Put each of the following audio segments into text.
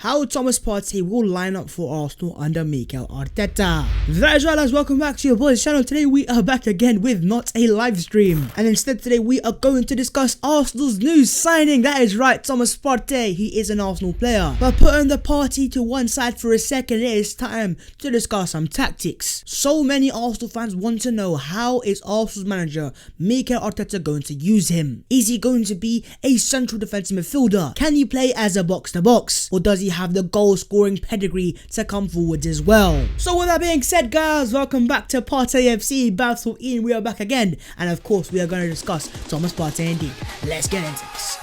how Thomas Partey will line up for Arsenal under Mikel Arteta. That is right, guys, welcome back to your boys channel. Today we are back again with not a live stream, and instead today we are going to discuss Arsenal's new signing. That is right, Thomas Partey. He is an Arsenal player, but putting the party to one side for a second, it is time to discuss some tactics. So many Arsenal fans want to know, how is Arsenal's manager Mikel Arteta going to use him? Is he going to be a central defensive midfielder? Can he play as a box-to-box? Or does he have the goal-scoring pedigree to come forwards as well? So with that being said, guys, welcome back to Partey FC. Battle in, we are back again, and of course we are going to discuss Thomas Partey indeed. Let's get into this.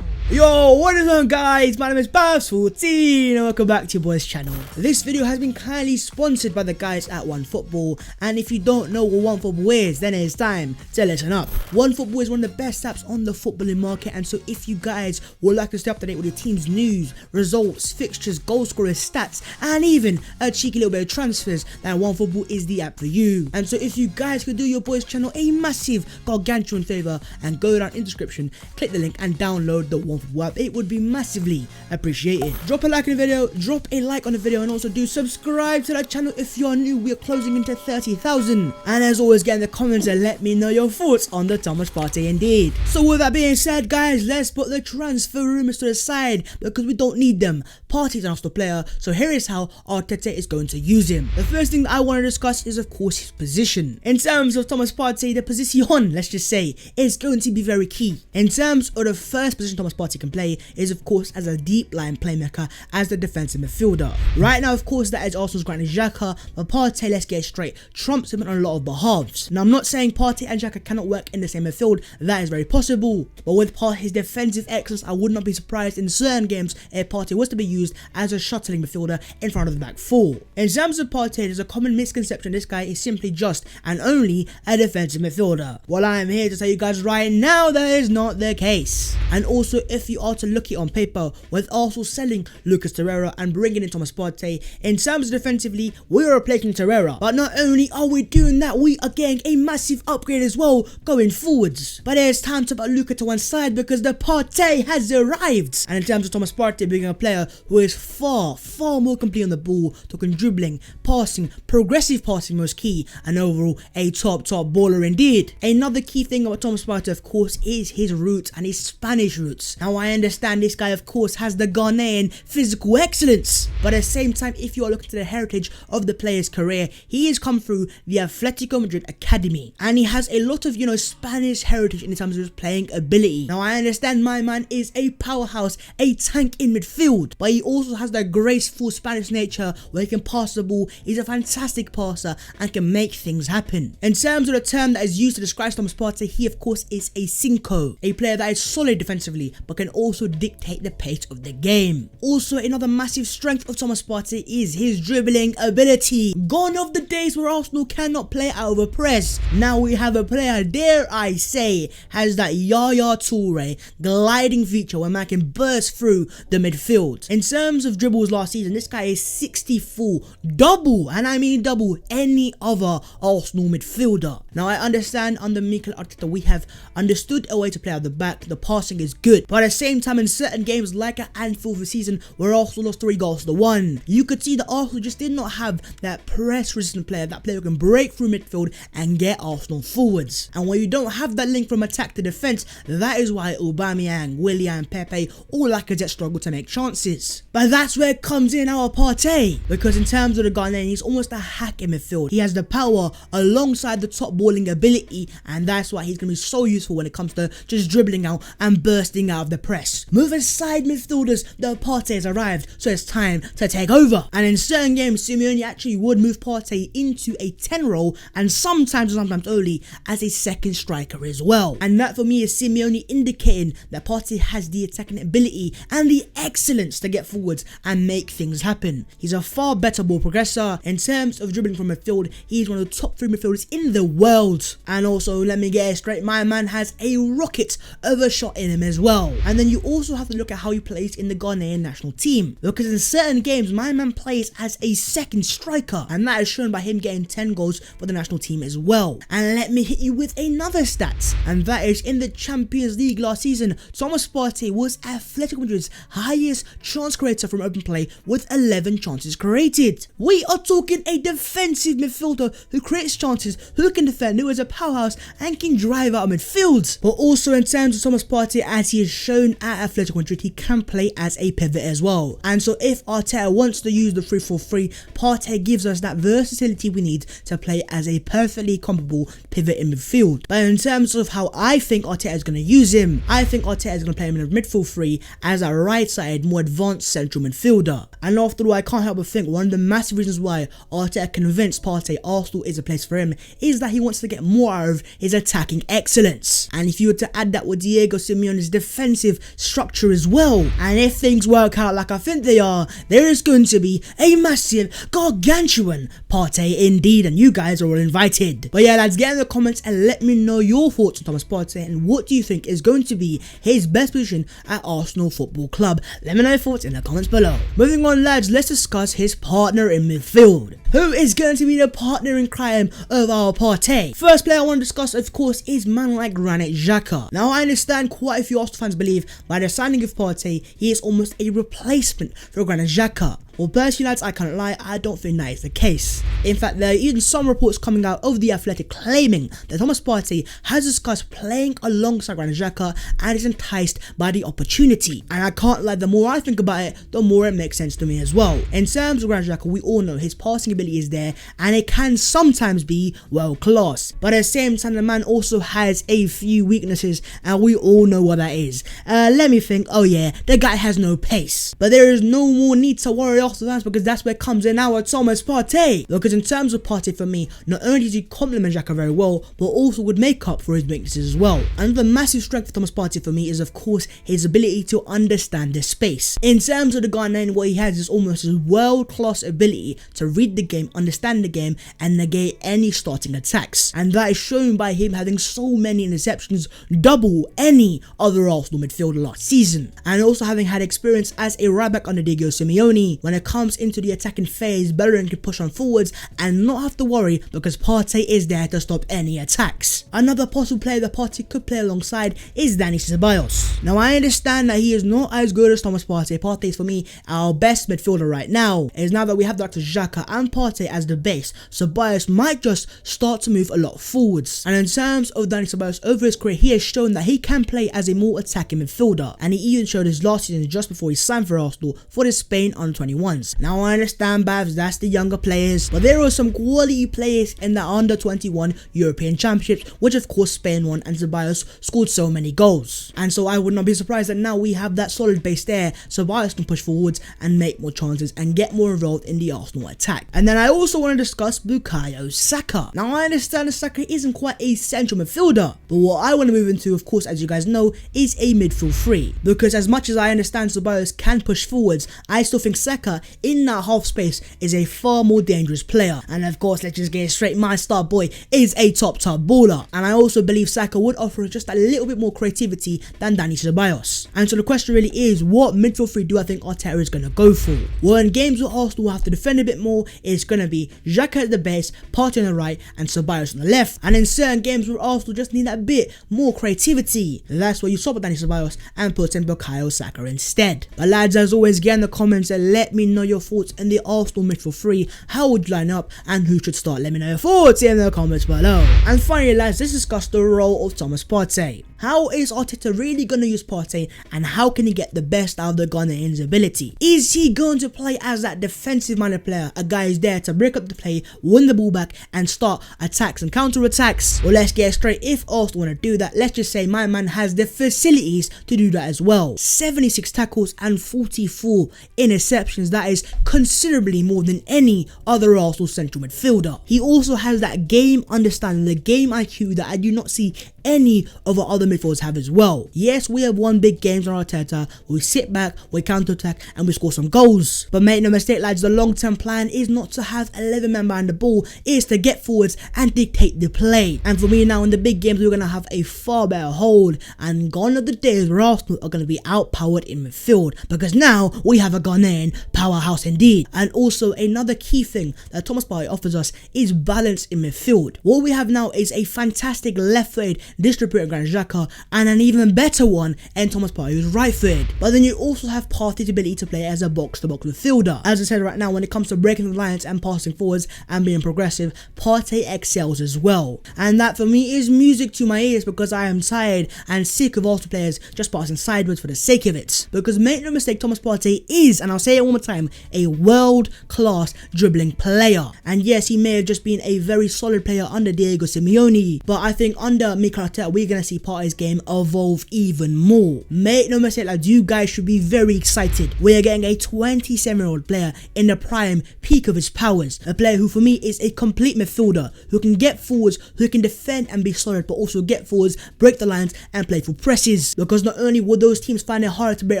Yo, what is on, guys? My name is Babs14 and welcome back to your boys channel. This video has been kindly sponsored by the guys at OneFootball, and if you don't know what OneFootball is, then it's time to listen up. OneFootball is one of the best apps on the footballing market, and so if you guys would like to stay up to date with your team's news, results, fixtures, goal scorers, stats, and even a cheeky little bit of transfers, then OneFootball is the app for you. And so if you guys could do your boys channel a massive gargantuan favor and go down in the description, click the link and download the OneFootball app, it would be massively appreciated. Drop a like on the video, and also do subscribe to the channel if you're new. We are closing into 30,000, and as always, get in the comments and let me know your thoughts on the Thomas Partey indeed. So with that being said, guys, let's put the transfer rumors to the side because we don't need them. Partey's an Arsenal player, so here is how Arteta is going to use him. The first thing that I want to discuss is of course his position. In terms of Thomas Partey, the position, let's just say, is going to be very key. In terms of the first position Thomas Partey can play is of course as a deep line playmaker, as the defensive midfielder. Right now, of course, that is Arsenal's Granit Xhaka, but Partey, let's get it straight, trumps him on a lot of behalves. Now, I'm not saying Partey and Xhaka cannot work in the same midfield. That is very possible, but with Partey's defensive excellence, I would not be surprised in certain games if Partey was to be used as a shuttling midfielder in front of the back four. In terms of Partey, there's a common misconception this guy is simply just and only a defensive midfielder. Well, I am here to tell you guys right now that is not the case. And also, if you are to look at it on paper, with Arsenal selling Lucas Torreira and bringing in Thomas Partey, in terms of defensively, we are replacing Torreira. But not only are we doing that, we are getting a massive upgrade as well going forwards. But it's time to put Lucas to one side because the Partey has arrived. And in terms of Thomas Partey being a player who is far more complete on the ball, talking dribbling, passing, progressive passing most key, and overall a top baller indeed. Another key thing about Thomas Partey, of course, is his roots and his Spanish roots. Now, I understand this guy of course has the Ghanaian physical excellence, but at the same time, if you are looking to the heritage of the player's career, he has come through the Atletico Madrid academy, and he has a lot of, Spanish heritage in terms of his playing ability. Now, I understand my man is a powerhouse, a tank in midfield, but he also has that graceful Spanish nature where he can pass the ball. He's a fantastic passer and can make things happen. In terms of the term that is used to describe Thomas Partey, he of course is a cinco, a player that is solid defensively but can also dictate the pace of the game. Also, another massive strength of Thomas Partey is his dribbling ability. Gone of the days where Arsenal cannot play out of a press. Now we have a player, dare I say, has that Yaya Toure gliding feature where man can burst through the midfield. In terms of dribbles last season, this guy is 64, double, and I mean double, any other Arsenal midfielder. Now, I understand under Mikel Arteta we have understood a way to play out the back. The passing is good, but at the same time, in certain games like at Anfield this season where Arsenal lost 3-1, you could see that Arsenal just did not have that press resistant player, that player who can break through midfield and get Arsenal forwards. And when you don't have that link from attack to defense, that is why Aubameyang, Willian, Pepe, all Lacazette struggle to make chances. But that's where it comes in our Partey, because in terms of the Ghanaian, he's almost a hack in midfield. He has the power alongside the top balling ability, and that's why he's going to be so useful when it comes to just dribbling out and bursting out of the press. Moving side midfielders, the Partey has arrived, so it's time to take over. And in certain games, Simeone actually would move Partey into a 10 role, and sometimes only as a second striker as well. And that for me is Simeone indicating that Partey has the attacking ability and the excellence to get forwards and make things happen. He's a far better ball progressor. In terms of dribbling from midfield, he's one of the top 3 midfielders in the world. And also, let me get it straight, my man has a rocket of a shot in him as well. And then you also have to look at how he plays in the Ghanaian national team, because in certain games my man plays as a second striker, and that is shown by him getting 10 goals for the national team as well. And let me hit you with another stat, and that is in the Champions League last season, Thomas Partey was Atletico Madrid's highest chance creator from open play with 11 chances created. We are talking a defensive midfielder who creates chances, who can defend, who is a powerhouse and can drive out of midfield. But also in terms of Thomas Partey, as he has shown at Atletico Madrid, he can play as a pivot as well. And so if Arteta wants to use the 3-4-3, Partey gives us that versatility we need to play as a perfectly comparable pivot in midfield. But in terms of how I think Arteta is going to use him, I think Arteta is going to play him in a midfield 3 as a right-sided, more advanced central midfielder. And after all, I can't help but think one of the massive reasons why Arteta convinced Partey Arsenal is a place for him is that he wants to get more out of his attacking excellence. And if you were to add that with Diego Simeone's defensive structure as well, and if things work out like I think they are, there is going to be a massive, gargantuan Partey indeed, and you guys are all invited. But yeah, lads, get in the comments and let me know your thoughts on Thomas Partey and what do you think is going to be his best position at Arsenal Football Club. Let me know your thoughts in the comments below. Moving on, lads, let's discuss his partner in midfield. Who is going to be the partner in crime of our Partey? First player I want to discuss, of course, is man like Granit Xhaka. Now, I understand quite a few Arsenal fans believe by the signing of Partey, he is almost a replacement for Granit Xhaka. Well, personally, lads, I can't lie, I don't think that is the case. In fact, there are even some reports coming out of the Athletic claiming that Thomas Partey has discussed playing alongside Granit Xhaka and is enticed by the opportunity. And I can't lie, the more I think about it, the more it makes sense to me as well. In terms of Granit Xhaka, we all know his passing ability is there and it can sometimes be world class. But at the same time, the man also has a few weaknesses and we all know what that is. Let me think, oh yeah, the guy has no pace. But there is no more need to worry after that, because that's where comes in our Thomas Partey. Because in terms of Partey, for me, not only does he complement Xhaka very well, but also would make up for his weaknesses as well. Another massive strength of Thomas Partey for me is, of course, his ability to understand the space. In terms of the Ghanaian, what he has is almost his world-class ability to read the game, understand the game, and negate any starting attacks. And that is shown by him having so many interceptions, double any other Arsenal midfielder last season. And also having had experience as a right back under Diego Simeone, when it comes into the attacking phase, Bellerin can push on forwards and not have to worry because Partey is there to stop any attacks. Another possible player that Partey could play alongside is Dani Ceballos. Now, I understand that he is not as good as Thomas Partey. Partey is, for me, our best midfielder right now. It is now that we have Dr. Xhaka and Partey as the base, Ceballos might just start to move a lot forwards. And in terms of Dani Ceballos, over his career, he has shown that he can play as a more attacking midfielder. And he even showed his last season just before he signed for Arsenal for the Spain under-21. Now, I understand, Babs, that's the younger players, but there are some quality players in the under-21 European Championships, which of course Spain won, and Ceballos scored so many goals. And so I would not be surprised that now we have that solid base there, Ceballos can push forwards and make more chances and get more involved in the Arsenal attack. And then I also want to discuss Bukayo Saka. Now, I understand that Saka isn't quite a central midfielder, but what I want to move into, of course, as you guys know, is a midfield 3. Because as much as I understand Ceballos can push forwards, I still think Saka in that half space is a far more dangerous player. And of course, let's just get it straight, my star boy is a top baller. And I also believe Saka would offer just a little bit more creativity than Dani Ceballos. And so the question really is, what midfield 3 do I think Arteta is going to go for? Well, in games where Arsenal will have to defend a bit more, it's going to be Xhaka at the base, Partey on the right, and Ceballos on the left. And in certain games where Arsenal just need that bit more creativity, that's where you swap with Dani Ceballos and put in Bukayo Saka instead. But lads, as always, get in the comments and let me know your thoughts in the Arsenal midfield 3. How would you line up and who should start? Let me know your thoughts in the comments below. And finally, lads, let's discuss the role of Thomas Partey. How is Arteta really going to use Partey, and how can he get the best out of the Ghanaian's ability? Is he going to play as that defensive-minded player, a guy who's there to break up the play, win the ball back, and start attacks and counter-attacks? Well, let's get straight. If Arsenal want to do that, let's just say my man has the facilities to do that as well. 76 tackles and 44 interceptions. That is considerably more than any other Arsenal central midfielder. He also has that game understanding, the game IQ that I do not see any of our other midfielders have as well. Yes, we have won big games on Arteta, we sit back, we counter-attack and we score some goals. But make no mistake lads, the long-term plan is not to have 11 men behind the ball, it is to get forwards and dictate the play. And for me now in the big games we're going to have a far better hold, and gone are the days where Arsenal are going to be outpowered in midfield, because now we have a Ghanaian powerhouse indeed. And also another key thing that Thomas Partey offers us is balance in midfield. What we have now is a fantastic left-footed distributor Granit Xhaka and an even better one in Thomas Partey who's right-footed. But then you also have Partey's ability to play as a box-to-box midfielder. As I said right now, when it comes to breaking the lines and passing forwards and being progressive, Partey excels as well. And that for me is music to my ears, because I am tired and sick of Arsenal players just passing sideways for the sake of it. Because make no mistake, Thomas Partey is, and I'll say it one more time, a world-class dribbling player. And yes, he may have just been a very solid player under Diego Simeone, but I think under Mikel Arteta we're going to see Partey's game evolve even more. Make no mistake lads, you guys should be very excited. We are getting a 27-year-old player in the prime peak of his powers. A player who for me is a complete midfielder, who can get forwards, who can defend and be solid, but also get forwards, break the lines and play full presses. Because not only will those teams find it harder to break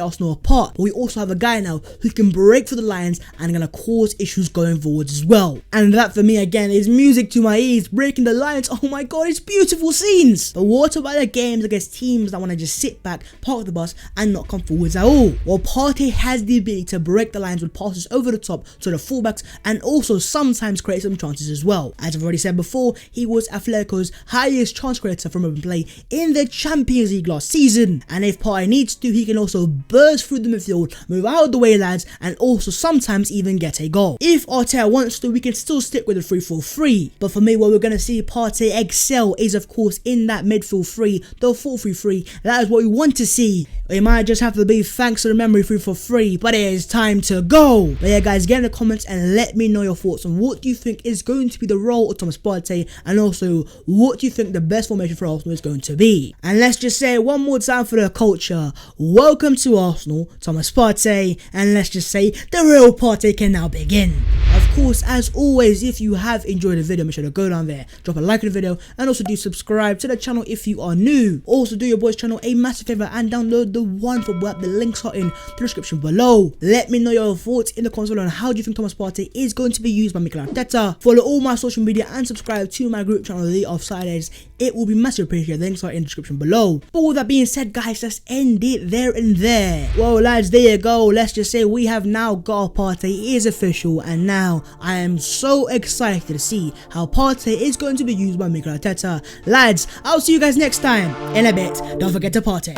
Arsenal apart, but we also have a guy now who can break through the lines and going to cause issues going forwards as well. And that for me again is music to my ears. Breaking the lines, oh my god, it's beautiful scenes. But what about the games against teams that want to just sit back, park the bus and not come forwards at all? Well, Partey has the ability to break the lines with passes over the top to the fullbacks and also sometimes create some chances as well. As I've already said before, he was Atletico's highest chance creator from open play in the Champions League last season. And if Partey needs to, he can also burst through the midfield, move out of the way lads, and also sometimes even get a goal. If Arteta wants to, we can still stick with the 3-4-3. But for me, what we're going to see Partey excel is of course in that midfield 3, the 4-3-3. That is what we want to see. It might just have to be thanks to the memory 3-4-3, but it is time to go. But yeah guys, get in the comments and let me know your thoughts on what do you think is going to be the role of Thomas Partey, and also what do you think the best formation for Arsenal is going to be. And let's just say it one more time for the culture, welcome to Arsenal, Thomas Partey, and let's just say the real party can now begin. Of course, as always, if you have enjoyed the video, make sure to go down there, drop a like on the video, and also do subscribe to the channel if you are new. Also do your boys channel a massive favor and download the OneFootball app. The links are in the description below. Let me know your thoughts in the comments below on how do you think Thomas Partey is going to be used by Mikel Arteta. Follow all my social media and subscribe to my group channel, The Offsiders. It will be massively appreciated. The links are in the description below. But with that being said guys, let's end it there and there. Well lads, there you go. Let's just say we have now got Partey. It is official, and now I am so excited to see how Partey is going to be used by Mikel Arteta. Lads, I'll see you guys next time in a bit. Don't forget to party.